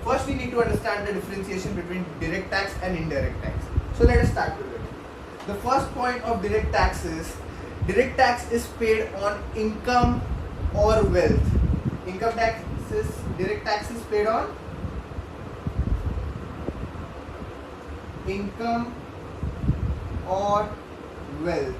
first we need to understand the differentiation between direct tax and indirect tax. So let us start with it. The first point of direct tax is paid on income or wealth. Direct tax is paid on income or wealth.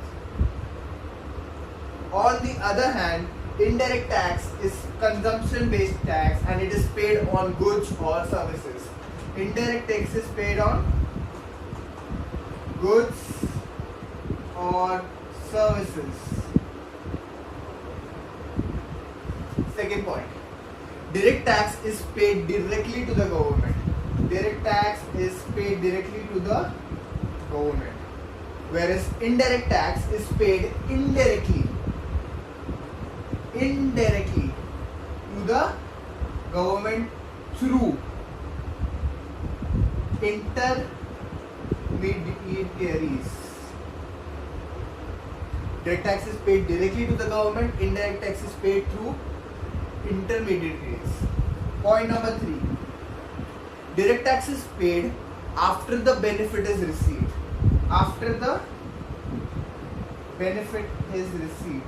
On the other hand, indirect tax is consumption based tax and it is paid on goods or services. Indirect tax is paid on goods or services. Second point, direct tax is paid directly to the government. Direct tax is paid directly to the government, whereas indirect tax is paid indirectly to the government through intermediaries. Direct tax is paid directly to the government, indirect tax is paid through intermediaries. Point number 3. Direct tax is paid after the benefit is received. After the benefit is received.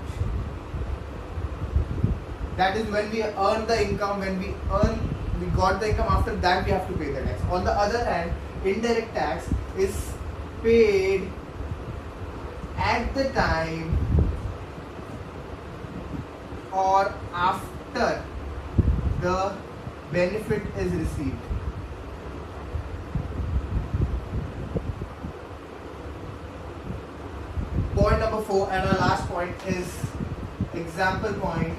That is when we earn the income, we got the income, after that we have to pay the tax. On the other hand, indirect tax is paid at the time or after the benefit is received. Point number 4 and our last point is example point.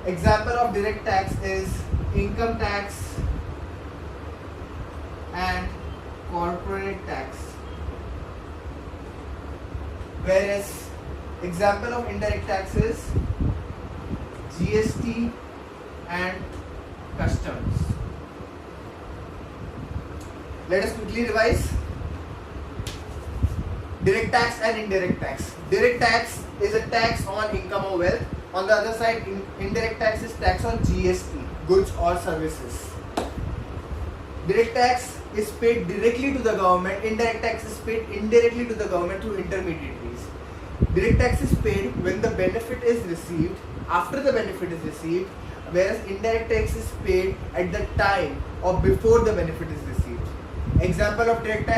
Example of direct tax is income tax and corporate tax. Whereas example of indirect tax is GST and customs. Let us quickly revise. Direct tax and indirect tax. Direct tax is a tax on income or wealth. On the other side, indirect tax is tax on GST, goods or services. Direct tax is paid directly to the government. Indirect tax is paid indirectly to the government through intermediaries. Direct tax is paid when the benefit is received, after the benefit is received, whereas indirect tax is paid at the time or before the benefit is received. Example of direct tax